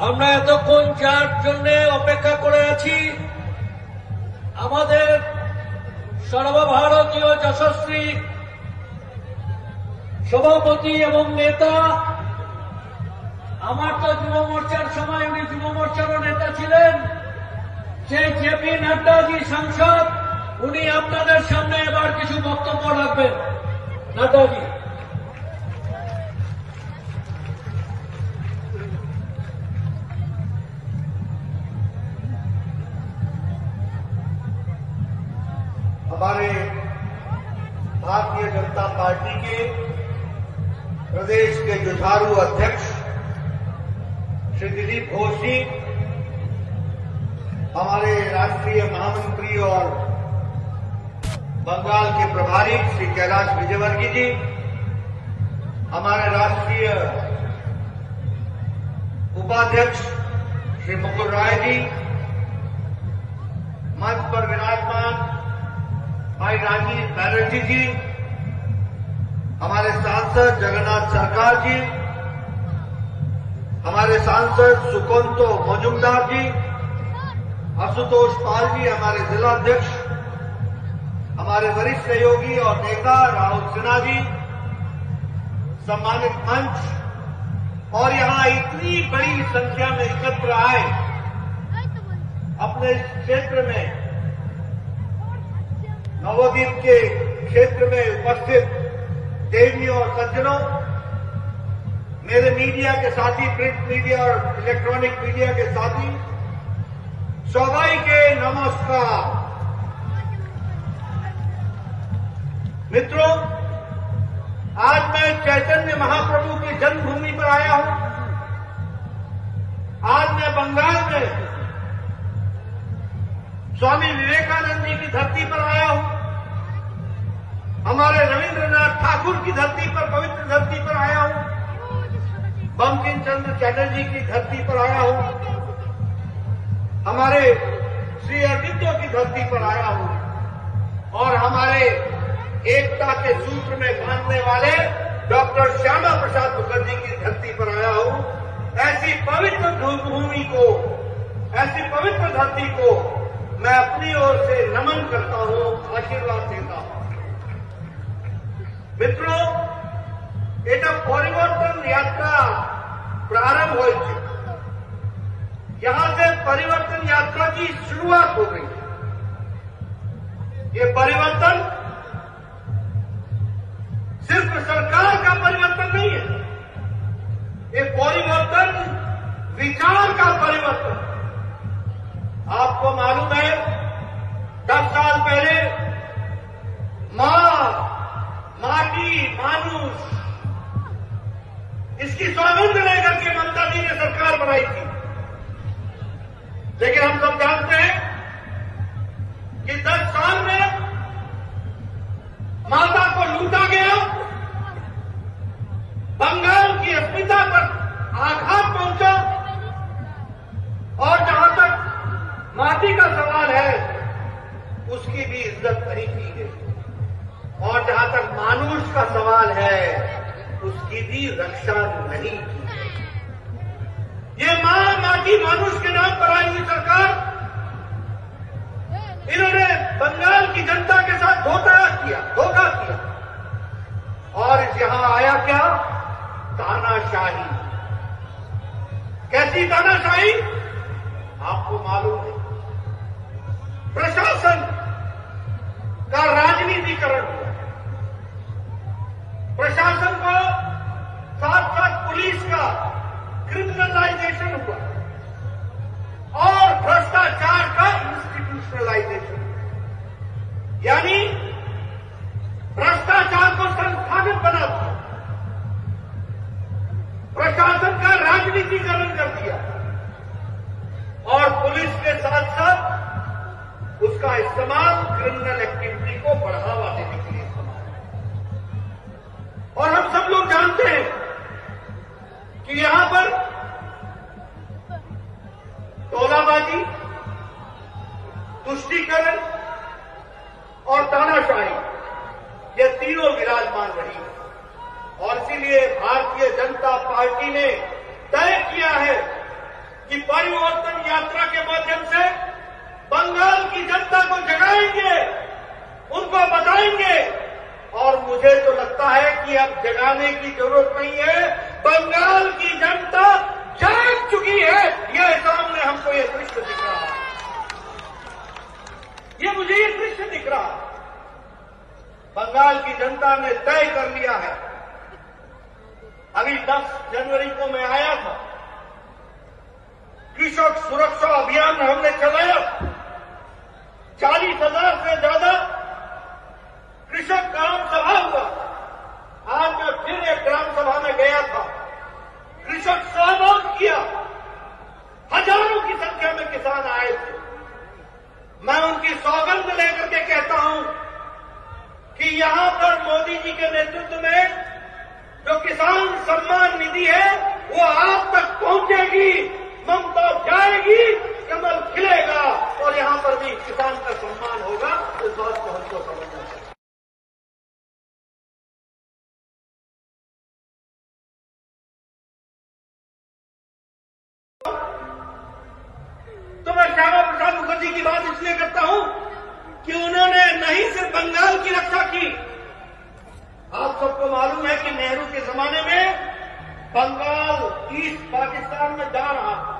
আমরা এতক্ষণ যার জন্য অপেক্ষা করে আছি আমাদের সর্বভারতীয় যশস্বী সভাপতি এবং নেতা, আমার তো যুব মোর্চার সময় উনি যুব মোর্চারও নেতা ছিলেন, সেই জেপি নাড্ডাজি সাংসদ, উনি আপনাদের সামনে এবার কিছু বক্তব্য রাখবেন। নাড্ডাজি। हमारे भारतीय जनता पार्टी के प्रदेश के जुझारू अध्यक्ष श्री दिलीप घोष जी, हमारे राष्ट्रीय महामंत्री और बंगाल के प्रभारी श्री कैलाश विजयवर्गीय जी, हमारे राष्ट्रीय उपाध्यक्ष श्री मुकुल राय जी, मंच पर विराजमान भाई राजीव बैनर्जी जी, हमारे सांसद जगन्नाथ सरकार जी, हमारे सांसद सुकंतो मजुमदार जी, आशुतोष पाल जी, हमारे जिलाध्यक्ष, हमारे वरिष्ठ सहयोगी और नेता राहुल सिन्हा जी, सम्मानित मंच और यहां इतनी बड़ी संख्या में एकत्र आए अपने क्षेत्र में नवोदीप के क्षेत्र में उपस्थित देवियों और सज्जनों, मेरे मीडिया के साथी, प्रिंट मीडिया और इलेक्ट्रॉनिक मीडिया के साथी, सभी के नमस्कार। मित्रों, आज मैं चैतन्य महाप्रभु की जन्मभूमि पर आया हूं। आज मैं बंगाल में स्वामी विवेकानंद जी की धरती पर आया हूं। हमारे रविंद्रनाथ ठाकुर की धरती पर, पवित्र धरती पर आया हूं। बंकिम चंद्र चटर्जी की धरती पर आया हूं। हमारे श्री अरविंदो की धरती पर आया हूं और हमारे एकता के सूत्र में बांधने वाले डॉक्टर श्यामा प्रसाद मुखर्जी की धरती पर आया हूं। ऐसी पवित्र भूमि को, ऐसी पवित्र धरती को मैं अपनी ओर से नमन करता हूं, आशीर्वाद देता हूं। मित्रों, এটা परिवर्तन यात्रा प्रारंभ हुई थी। यहां से परिवर्तन यात्रा की शुरुआत हो गई। ये परिवर्तन सिर्फ सरकार का परिवर्तन नहीं है, ये परिवर्तन विचार का परिवर्तन। आपको मालूम है 10 साल पहले मां, माटी, मानुष, इसकी स्वागत लेकर के ममता जी ने सरकार बनाई थी। लेकिन हम सब जानते हैं कि 10 साल में माता को लूटा गया, बंगाल की अस्मिता पर आघात पहुंचा और जहां तक माटी का सवाल है उसकी भी इज्जत नहीं की गई और जहां तक मानुष का सवाल है उसकी भी रक्षा नहीं की गई। ये मां, माटी, मानुष के नाम पर आई हुई सरकार, इन्होंने बंगाल की जनता के साथ धोखा किया और यहां आया क्या? तानाशाही। कैसी तानाशाही? आपको मालूम है, प्रशासन का राजनीतिकरण हुआ, प्रशासन को साथ साथ पुलिस का क्रिमिनलाइजेशन हुआ और भ्रष्टाचार का इंस्टीट्यूशनलाइजेशन, यानी भ्रष्टाचार को संस्थागत बना दिया, प्रशासन का राजनीतिकरण कर दिया और पुलिस के साथ साथ उसका इस्तेमाल क्रिमिनल एक्टिविटी को बढ़ावा देने के लिए इस्तेमाल। और हम सब लोग जानते हैं कि यहां पर तोलाबाजी, तुष्टीकरण और तानाशाही, ये तीनों विराजमान रही है और इसीलिए भारतीय जनता पार्टी ने तय किया है परिवर्तन यात्रा के माध्यम से बंगाल की जनता को जगाएंगे, उनको बताएंगे। और मुझे तो लगता है कि अब जगाने की जरूरत नहीं है, बंगाल की जनता जाग चुकी है। यह सामने हमको ये दृश्य दिख रहा है, मुझे ये दृश्य दिख रहा है। बंगाल की जनता ने तय कर लिया है। अभी 10 जनवरी को मैं आया था, कृषक सुरक्षा अभियान हमने चलाया, 40,000 से ज्यादा कृषक ग्राम सभा हुआ। आज मैं फिर एक ग्राम सभा में गया था, कृषक सहभाग किया, हजारों की संख्या में किसान आए थे। मैं उनकी सौगंध लेकर के कहता हूं कि यहां पर मोदी जी के नेतृत्व में जो किसान सम्मान निधि है वो आप तक पहुंचेगी, ममता जाएगी, कमल खिलेगा और यहां पर भी किसान का सम्मान होगा। इस बात को हमको समझना चाहिए। तो मैं श्यामा प्रसाद मुखर्जी की बात इसलिए करता हूं कि उन्होंने नहीं सिर्फ बंगाल की रक्षा की। आप सबको मालूम है कि नेहरू के जमाने में बंगाल ईस्ट पाकिस्तान में जा रहा था,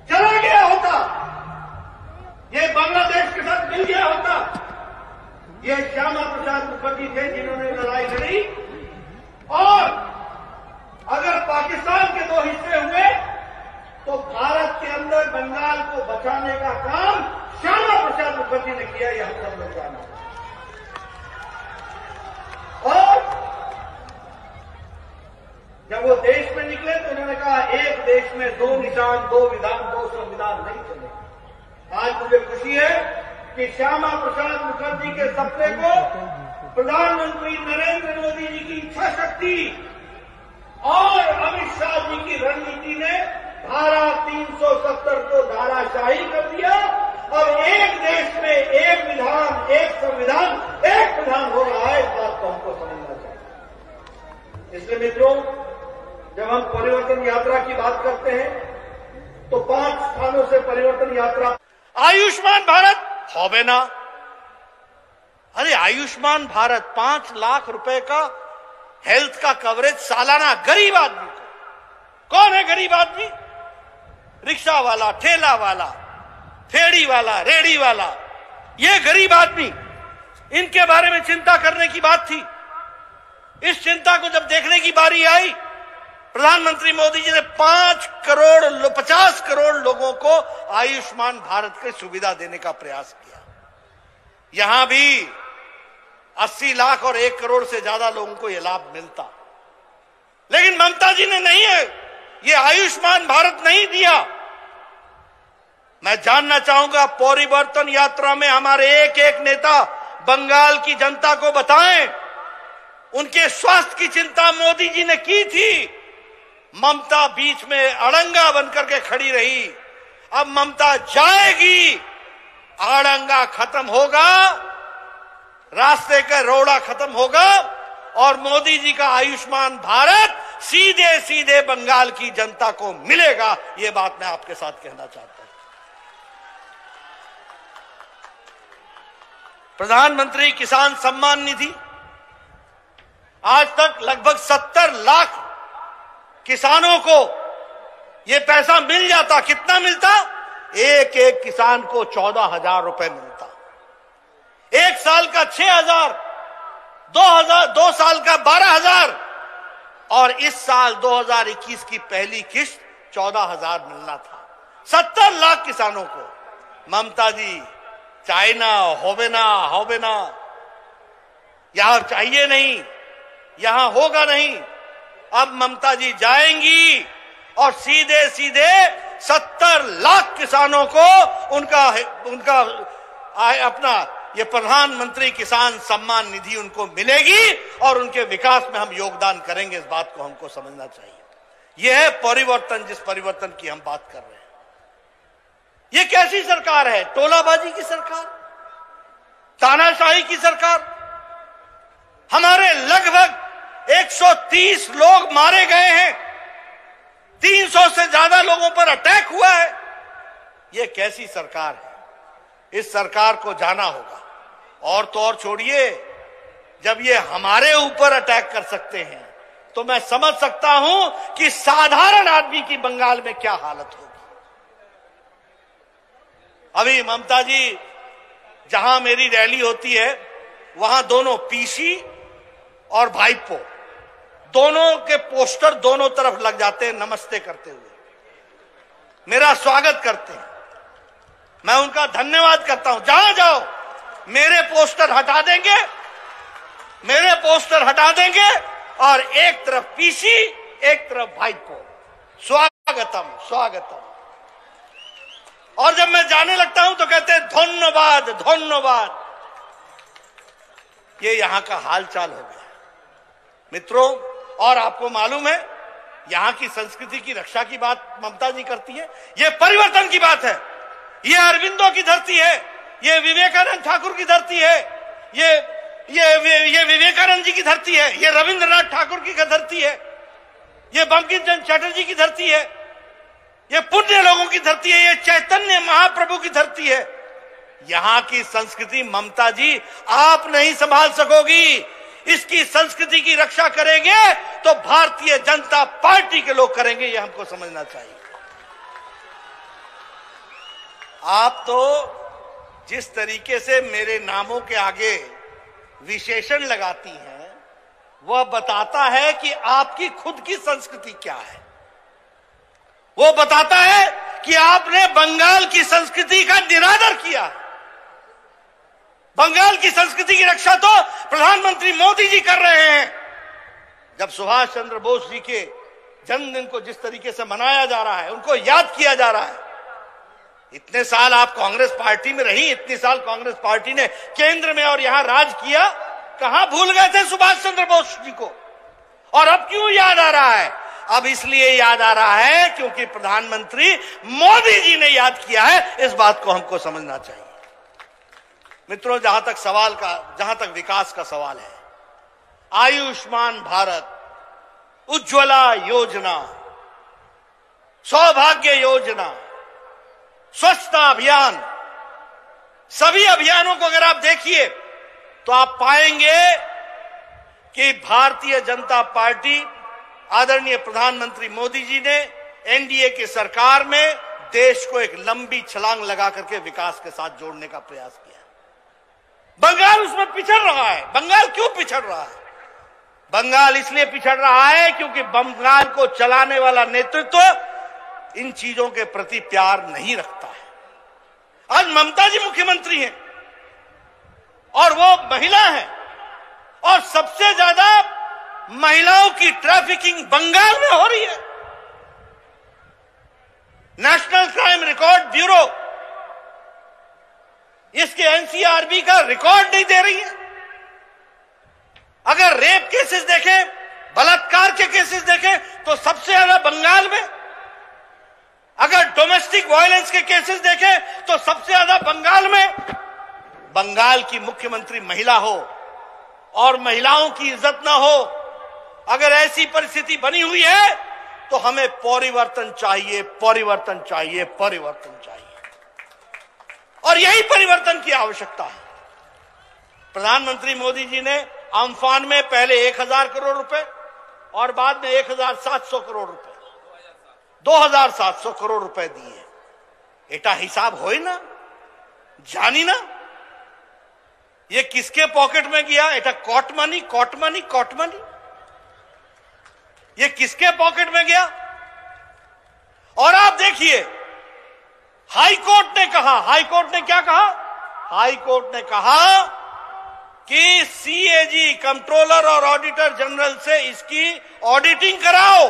चला गया होता, ये बांग्लादेश के साथ मिल गया होता। ये श्यामा प्रसाद मुखर्जी थे जिन्होंने लड़ाई लड़ी, और अगर पाकिस्तान के 2 हिस्से हुए तो भारत के अंदर बंगाल को बचाने का काम श्यामा प्रसाद मुखर्जी ने किया, यह हम सब लोग जाना। और जब वो देश में निकले तो उन्होंने कहा एक देश में 2 निशान, 2 विधान, 2 संविधान नहीं चले। आज मुझे खुशी है कि श्यामा प्रसाद मुखर्जी के सपने को प्रधानमंत्री नरेंद्र मोदी जी की इच्छा शक्ति और अमित शाह जी की रणनीति ने धारा 370 को धाराशाही कर दिया और एक देश में एक विधान, एक संविधान, एक प्रधान हो रहा है। इस बात को हमको समझना चाहिए। इसलिए मित्रों, जब हम परिवर्तन यात्रा की बात करते हैं तो 5 स्थानों से परिवर्तन यात्रा। आयुष्मान भारत होवे ना, अरे आयुष्मान भारत 5 लाख रुपए का हेल्थ का कवरेज सालाना गरीब आदमी को। कौन है गरीब आदमी? रिक्शा वाला, ठेला वाला, फेड़ी वाला, रेड़ी वाला, ये गरीब आदमी। इनके बारे में चिंता करने की बात थी। इस चिंता को जब देखने की बारी आई, प्रधानमंत्री मोदी जी ने 50 करोड़ लोगों को आयुष्मान भारत की सुविधा देने का प्रयास किया। यहां भी 80 लाख और 1 करोड़ से ज्यादा लोगों को यह लाभ मिलता, लेकिन ममता जी ने नहीं है, ये आयुष्मान भारत नहीं दिया। मैं जानना चाहूंगा, परिवर्तन यात्रा में हमारे एक एक नेता बंगाल की जनता को बताएं, उनके स्वास्थ्य की चिंता मोदी जी ने की थी। ममता बीच में अड़ंगा बनकर के खड़ी रही। अब ममता जाएगी, अड़ंगा खत्म होगा, रास्ते का रोड़ा खत्म होगा और मोदी जी का आयुष्मान भारत सीधे सीधे बंगाल की जनता को मिलेगा। ये बात मैं आपके साथ कहना चाहता हूं। प्रधानमंत्री किसान सम्मान निधि, आज तक लगभग 70 लाख किसानों को यह पैसा मिल जाता। कितना मिलता? एक एक किसान को 14,000 रुपए मिलता। 1 साल का 6,000, 2 साल का 12,000 और इस साल 2021 की पहली किस्त 14,000 मिलना था 70 लाख किसानों को। ममता जी, चाइना होवे ना, यहां चाहिए नहीं, यहां होगा नहीं। अब ममता जी जाएंगी और सीधे सीधे 70 लाख किसानों को उनका अपना ये प्रधानमंत्री किसान सम्मान निधि उनको मिलेगी और उनके विकास में हम योगदान करेंगे। इस बात को हमको समझना चाहिए। यह है परिवर्तन, जिस परिवर्तन की हम बात कर रहे हैं। ये कैसी सरकार है? टोलाबाजी की सरकार, तानाशाही की सरकार। हमारे लगभग 130 लोग मारे गए हैं, 300 से ज्यादा लोगों पर अटैक हुआ है। ये कैसी सरकार है? इस सरकार को जाना होगा। और तो और छोड़िए, जब ये हमारे ऊपर अटैक कर सकते हैं तो मैं समझ सकता हूं कि साधारण आदमी की बंगाल में क्या हालत होगी। अभी ममता जी जहां मेरी रैली होती है वहां दोनों पीसी और भाईपो दोनों के पोस्टर दोनों तरफ लग जाते हैं, नमस्ते करते हुए मेरा स्वागत करते हैं। मैं उनका धन्यवाद करता हूं। जहां जाओ मेरे पोस्टर हटा देंगे, मेरे पोस्टर हटा देंगे और एक तरफ पीसी एक तरफ भाईपो, स्वागतम स्वागतम। और जब मैं जाने लगता हूं तो कहते हैं धन्यवाद धन्यवाद। ये यहां का हालचाल हो गया मित्रों। और आपको मालूम है यहां की संस्कृति की रक्षा की बात ममता जी करती है। ये परिवर्तन की बात है। ये अरविंदो की धरती है, ये विवेकानंद ठाकुर की धरती है, ये विवेकानंद जी की धरती है, ये रविंद्रनाथ ठाकुर की धरती है, ये बंकिम चंद्र चटर्जी की धरती है, ये पुण्य लोगों की धरती है, ये चैतन्य महाप्रभु की धरती है। यहां की संस्कृति ममता जी आप नहीं संभाल सकोगी। इसकी संस्कृति की रक्षा करेंगे तो भारतीय जनता पार्टी के लोग करेंगे, ये हमको समझना चाहिए। आप तो जिस तरीके से मेरे नामों के आगे विशेषण लगाती हैं वह बताता है कि आपकी खुद की संस्कृति क्या है। वो बताता है कि आपने बंगाल की संस्कृति का निरादर किया। बंगाल की संस्कृति की रक्षा तो प्रधानमंत्री मोदी जी कर रहे हैं। जब सुभाष चंद्र बोस जी के जन्मदिन को जिस तरीके से मनाया जा रहा है, उनको याद किया जा रहा है। इतने साल आप कांग्रेस पार्टी में रही, इतने साल कांग्रेस पार्टी ने केंद्र में और यहां राज किया, कहां भूल गए थे सुभाष चंद्र बोस जी को? और अब क्यों याद आ रहा है? अब इसलिए याद आ रहा है क्योंकि प्रधानमंत्री मोदी जी ने याद किया है। इस बात को हमको समझना चाहिए मित्रों। जहां तक विकास का सवाल है, आयुष्मान भारत, उज्ज्वला योजना, सौभाग्य योजना, स्वच्छता अभियान, सभी अभियानों को अगर आप देखिए तो आप पाएंगे कि भारतीय जनता पार्टी, आदरणीय प्रधानमंत्री मोदी जी ने एनडीए की सरकार में देश को एक लंबी छलांग लगा करके विकास के साथ जोड़ने का प्रयास किया। बंगाल उसमें पिछड़ रहा है। बंगाल क्यों पिछड़ रहा है? बंगाल इसलिए पिछड़ रहा है क्योंकि बंगाल को चलाने वाला नेतृत्व इन चीजों के प्रति प्यार नहीं रखता है। आज ममता जी मुख्यमंत्री हैं और वो महिला है, और सबसे ज्यादा महिलाओं की ट्रैफिकिंग बंगाल में हो रही है। नेशनल क्राइम रिकॉर्ड ब्यूरो इसके एनसीआरबी का रिकॉर्ड नहीं दे रही है। अगर रेप केसेस देखें, बलात्कार के केसेस देखें तो सबसे ज्यादा बंगाल में। अगर डोमेस्टिक वायलेंस के केसेस देखें तो सबसे ज्यादा बंगाल में। बंगाल की मुख्यमंत्री महिला हो और महिलाओं की इज्जत ना हो, अगर ऐसी परिस्थिति बनी हुई है तो हमें परिवर्तन चाहिए, परिवर्तन चाहिए, परिवर्तन चाहिए। और यही परिवर्तन की आवश्यकता है। प्रधानमंत्री मोदी जी ने अम्फान में पहले 1000 करोड़ रुपए और बाद में 1700 करोड़ रुपए, 2700 करोड़ रुपए दिए। एटा हिसाब होई ना, जानी ना ये किसके पॉकेट में गया? एटा cut money, cut money, cut money. ये किसके पॉकेट में गया? और आप देखिए हाई कोर्ट ने कहा, हाई कोर्ट ने क्या कहा? हाई कोर्ट ने कहा कि सीएजी, कंट्रोलर और ऑडिटर जनरल से इसकी ऑडिटिंग कराओ।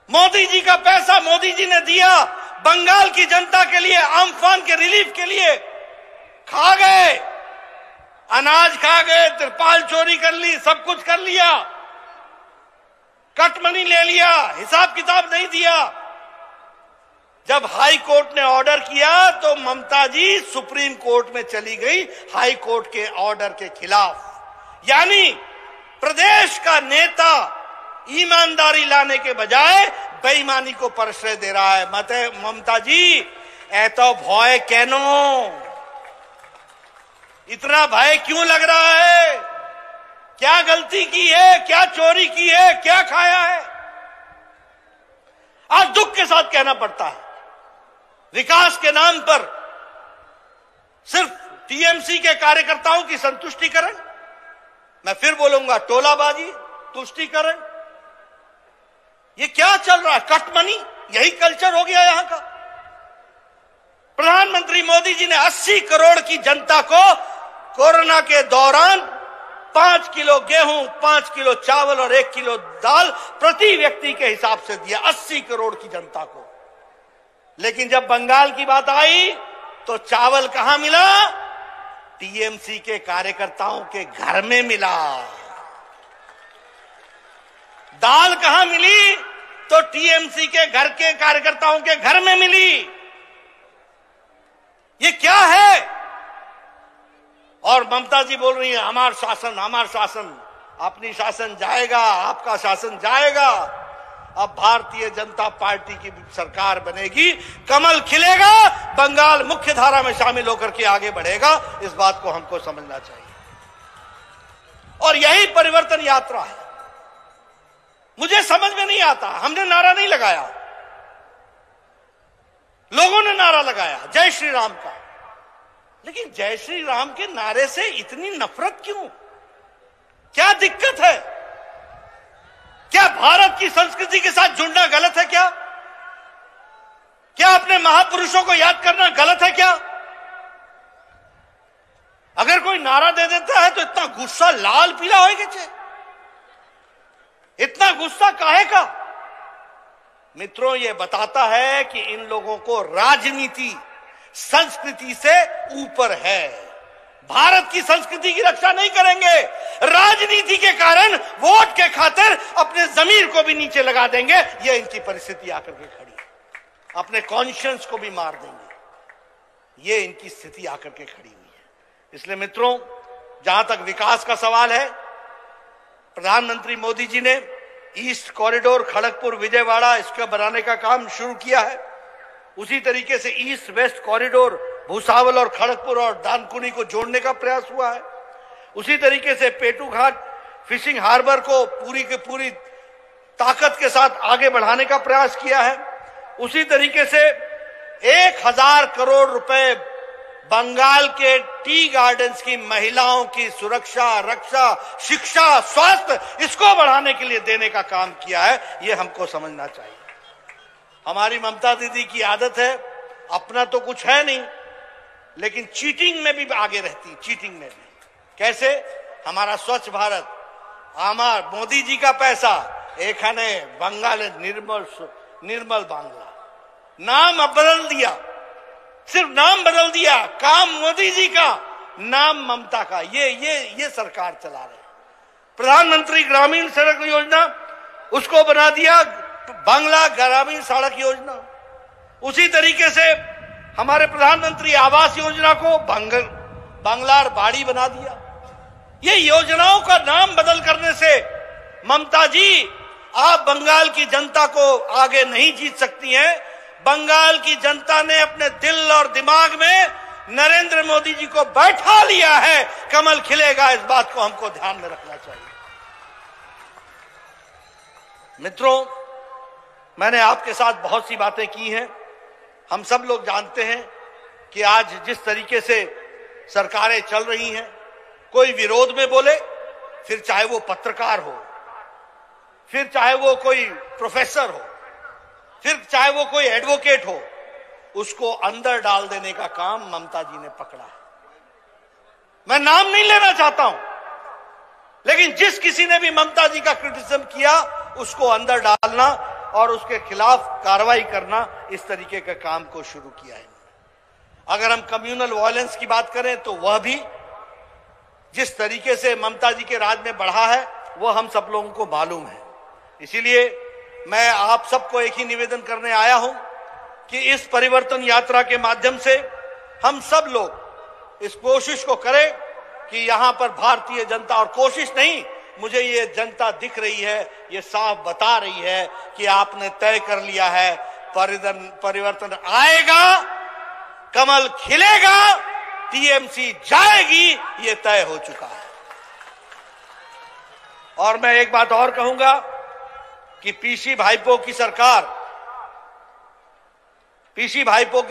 मोदी जी का पैसा मोदी जी ने दिया बंगाल की जनता के लिए, अम्फान के रिलीफ के लिए। खा गए, अनाज खा गए, तिरपाल चोरी कर ली, सब कुछ कर लिया, कट मनी ले लिया, हिसाब किताब नहीं दिया। जब हाई कोर्ट ने ऑर्डर किया तो ममता जी सुप्रीम कोर्ट में चली गई हाई कोर्ट के ऑर्डर के खिलाफ। यानी प्रदेश का नेता ईमानदारी लाने के बजाय बेईमानी को प्रश्रय दे रहा है। ममता जी ए तो भय कैनो, इतना भय क्यों लग रहा है? क्या गलती की है, क्या चोरी की है, क्या खाया है? आज दुख के साथ कहना पड़ता है, विकास के नाम पर सिर्फ टीएमसी के कार्यकर्ताओं की संतुष्टिकरण, मैं फिर बोलूंगा टोलाबाजी, तुष्टिकरण, ये क्या चल रहा है? कटमनी, यही कल्चर हो गया यहां का। प्रधानमंत्री मोदी जी ने 80 करोड़ की जनता को कोरोना के दौरान 5 किलो गेहूं, 5 किलो चावल और 1 किलो दाल प्रति व्यक्ति के हिसाब से दिया, 80 करोड़ की जनता को। लेकिन जब बंगाल की बात आई तो चावल कहां मिला? टीएमसी के कार्यकर्ताओं के घर में मिला। दाल कहां मिली? तो टीएमसी के घर के कार्यकर्ताओं के घर में मिली। ये क्या है? और ममता जी बोल रही है हमार शासन, हमार शासन। अपनी शासन जाएगा, आपका शासन जाएगा। अब भारतीय जनता पार्टी की सरकार बनेगी, कमल खिलेगा, बंगाल मुख्य धारा में शामिल होकर के आगे बढ़ेगा। इस बात को हमको समझना चाहिए और यही परिवर्तन यात्रा है। मुझे समझ में नहीं आता, हमने नारा नहीं लगाया, लोगों ने नारा लगाया जय श्री राम का। लेकिन जय श्री राम के नारे से इतनी नफरत क्यों? क्या दिक्कत है? क्या भारत की संस्कृति के साथ जुड़ना गलत है? क्या अपने महापुरुषों को याद करना गलत है? क्या अगर कोई नारा दे देता है तो इतना गुस्सा लाल पीला होएगा? इतना गुस्सा काहे का? मित्रों, ये बताता है कि इन लोगों को राजनीति संस्कृति से ऊपर है। भारत की संस्कृति की रक्षा नहीं करेंगे, राजनीति के कारण वोट के खातिर अपने जमीर को भी नीचे लगा देंगे। ये इनकी परिस्थिति आकर के खड़ी है। अपने कॉन्शियंस को भी मार देंगे। ये इनकी स्थिति आकर के खड़ी हुई है। इसलिए मित्रों, जहां तक विकास का सवाल है, प्रधानमंत्री मोदी जी ने ईस्ट कॉरिडोर खड़गपुर विजयवाड़ा इसका बनाने का काम शुरू किया है। उसी तरीके से ईस्ट वेस्ट कॉरिडोर भूसावल और खड़गपुर और दानकुनी को जोड़ने का प्रयास हुआ है। उसी तरीके से पेटू घाट फिशिंग हार्बर को पूरी की पूरी ताकत के साथ आगे बढ़ाने का प्रयास किया है। उसी तरीके से 1000 करोड़ रुपए बंगाल के टी गार्डन्स की महिलाओं की सुरक्षा, रक्षा, शिक्षा, स्वास्थ्य, इसको बढ़ाने के लिए देने का काम किया है। ये हमको समझना चाहिए। हमारी ममता दीदी की आदत है, अपना तो कुछ है नहीं, लेकिन चीटिंग में भी आगे रहती। चीटिंग में भी कैसे? हमारा स्वच्छ भारत, हमारा मोदी जी का पैसा, एक है बंगाल निर्मल बांग्ला, नाम अब बदल दिया, सिर्फ नाम बदल दिया, काम मोदी जी का, नाम ममता का। ये सरकार चला रहे। प्रधानमंत्री ग्रामीण सड़क योजना, उसको बना दिया बांग्ला ग्रामीण सड़क योजना। उसी तरीके से हमारे प्रधानमंत्री आवास योजना को बांग्लार बाड़ी बना दिया। ये योजनाओं का नाम बदल करने से ममता जी, आप बंगाल की जनता को आगे नहीं जीत सकती हैं। बंगाल की जनता ने अपने दिल और दिमाग में नरेंद्र मोदी जी को बैठा लिया है। कमल खिलेगा, इस बात को हमको ध्यान में रखना चाहिए। मित्रों, मैंने आपके साथ बहुत सी बातें की हैं। हम सब लोग जानते हैं कि आज जिस तरीके से सरकारें चल रही हैं, कोई विरोध में बोले, फिर चाहे वो पत्रकार हो, फिर चाहे वो कोई प्रोफेसर हो, फिर चाहे वो कोई एडवोकेट हो, उसको अंदर डाल देने का काम ममता जी ने पकड़ा है। मैं नाम नहीं लेना चाहता हूं, लेकिन जिस किसी ने भी ममता जी का क्रिटिसिज्म किया, उसको अंदर डालना और उसके खिलाफ कार्रवाई करना, इस तरीके के काम को शुरू किया है। अगर हम कम्युनल वायलेंस की बात करें तो वह भी जिस तरीके से ममता जी के राज में बढ़ा है, वह हम सब लोगों को मालूम है। इसीलिए मैं आप सबको एक ही निवेदन करने आया हूं कि इस परिवर्तन यात्रा के माध्यम से हम सब लोग इस कोशिश को करें कि यहां पर भारतीय जनता, और कोशिश नहीं, मुझे ये जनता दिख रही है, ये साफ बता रही है कि आपने तय कर लिया है परिवर्तन आएगा, कमल खिलेगा, टीएमसी जाएगी, ये तय हो चुका है। और मैं एक बात और कहूंगा कि पीसी भाइपो की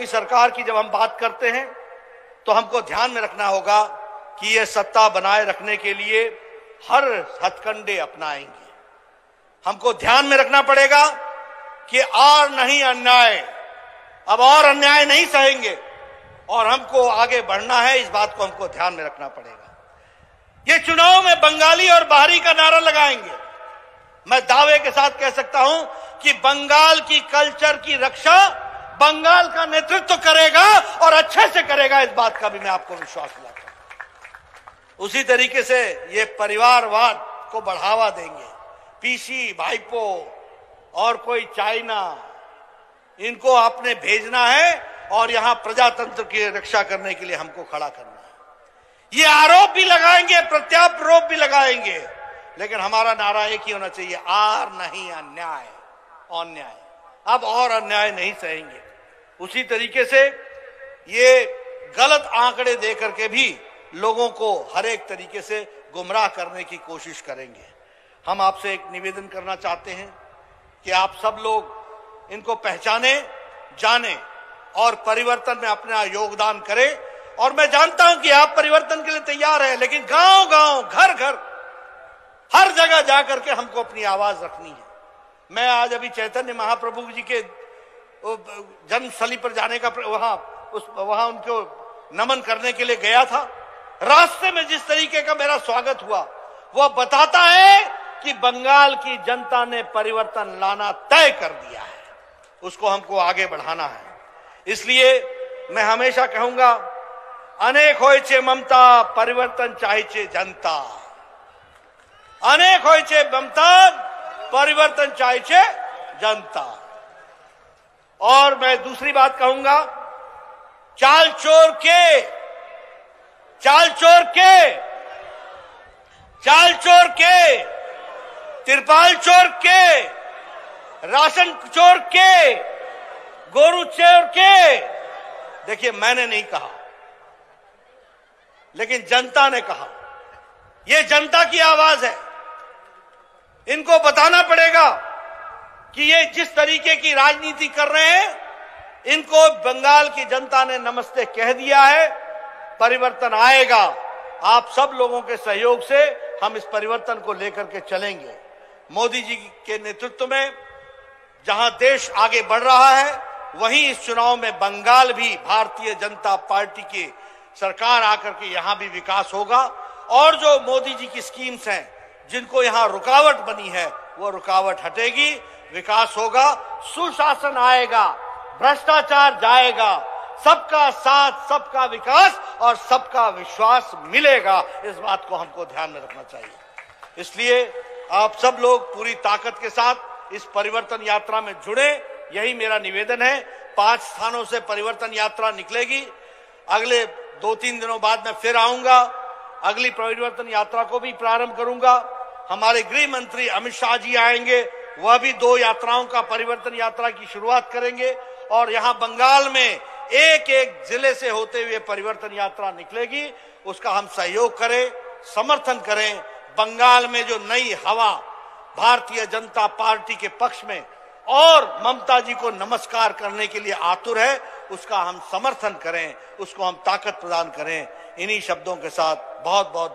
सरकार की जब हम बात करते हैं तो हमको ध्यान में रखना होगा कि ये सत्ता बनाए रखने के लिए हर हथकंडे अपनाएंगे। हमको ध्यान में रखना पड़ेगा कि और नहीं अन्याय, अब और अन्याय नहीं सहेंगे और हमको आगे बढ़ना है, इस बात को हमको ध्यान में रखना पड़ेगा। ये चुनाव में बंगाली और बाहरी का नारा लगाएंगे। मैं दावे के साथ कह सकता हूं कि बंगाल की कल्चर की रक्षा बंगाल का नेतृत्व करेगा और अच्छे से करेगा, इस बात का भी मैं आपको विश्वास दिलाता हूं। उसी तरीके से ये परिवारवाद को बढ़ावा देंगे। पीसी भाइपो और कोई चाइना, इनको आपने भेजना है और यहां प्रजातंत्र की रक्षा करने के लिए हमको खड़ा करना है। ये आरोप भी लगाएंगे, प्रत्यारोप भी लगाएंगे, लेकिन हमारा नारा एक ही होना चाहिए, आर नहीं अन्याय, अन्याय। अब और अन्याय नहीं सहेंगे। उसी तरीके से ये गलत आंकड़े देकर के भी लोगों को हर एक तरीके से गुमराह करने की कोशिश करेंगे। हम आपसे एक निवेदन करना चाहते हैं कि आप सब लोग इनको पहचाने, जाने और परिवर्तन में अपना योगदान करें। और मैं जानता हूं कि आप परिवर्तन के लिए तैयार हैं, लेकिन गांव गांव, घर घर, हर जगह जाकर के हमको अपनी आवाज रखनी है। मैं आज अभी चैतन्य महाप्रभु जी के जन्मस्थली पर जाने का वहां उनको नमन करने के लिए गया था। रास्ते में जिस तरीके का मेरा स्वागत हुआ, वह बताता है कि बंगाल की जनता ने परिवर्तन लाना तय कर दिया है, उसको हमको आगे बढ़ाना है। इसलिए मैं हमेशा कहूंगा, अनेक होय छे ममता, परिवर्तन चाहे छे जनता। अनेक होय छे ममता, परिवर्तन चाहे छे जनता। और मैं दूसरी बात कहूंगा, चाल चोर के, तिरपाल चोर के, राशन चोर के, गोरू चोर के, देखिए मैंने नहीं कहा, लेकिन जनता ने कहा। यह जनता की आवाज है। इनको बताना पड़ेगा कि ये जिस तरीके की राजनीति कर रहे हैं, इनको बंगाल की जनता ने नमस्ते कह दिया है। परिवर्तन आएगा। आप सब लोगों के सहयोग से हम इस परिवर्तन को लेकर के चलेंगे। मोदी जी के नेतृत्व में जहां देश आगे बढ़ रहा है, वहीं इस चुनाव में बंगाल भी भारतीय जनता पार्टी की सरकार आकर के यहां भी विकास होगा। और जो मोदी जी की स्कीम्स हैं, जिनको यहां रुकावट बनी है, वो रुकावट हटेगी, विकास होगा, सुशासन आएगा, भ्रष्टाचार जाएगा, सबका साथ, सबका विकास और सबका विश्वास मिलेगा। इस बात को हमको ध्यान में रखना चाहिए। इसलिए आप सब लोग पूरी ताकत के साथ इस परिवर्तन यात्रा में जुड़े, यही मेरा निवेदन है। 5 स्थानों से परिवर्तन यात्रा निकलेगी। अगले 2-3 दिनों बाद मैं फिर आऊंगा, अगली परिवर्तन यात्रा को भी प्रारंभ करूंगा। हमारे गृह मंत्री अमित शाह जी आएंगे, वह भी 2 यात्राओं का परिवर्तन यात्रा की शुरुआत करेंगे। और यहां बंगाल में एक एक जिले से होते हुए परिवर्तन यात्रा निकलेगी। उसका हम सहयोग करें, समर्थन करें। बंगाल में जो नई हवा भारतीय जनता पार्टी के पक्ष में और ममता जी को नमस्कार करने के लिए आतुर है, उसका हम समर्थन करें, उसको हम ताकत प्रदान करें। इन्हीं शब्दों के साथ बहुत बहुत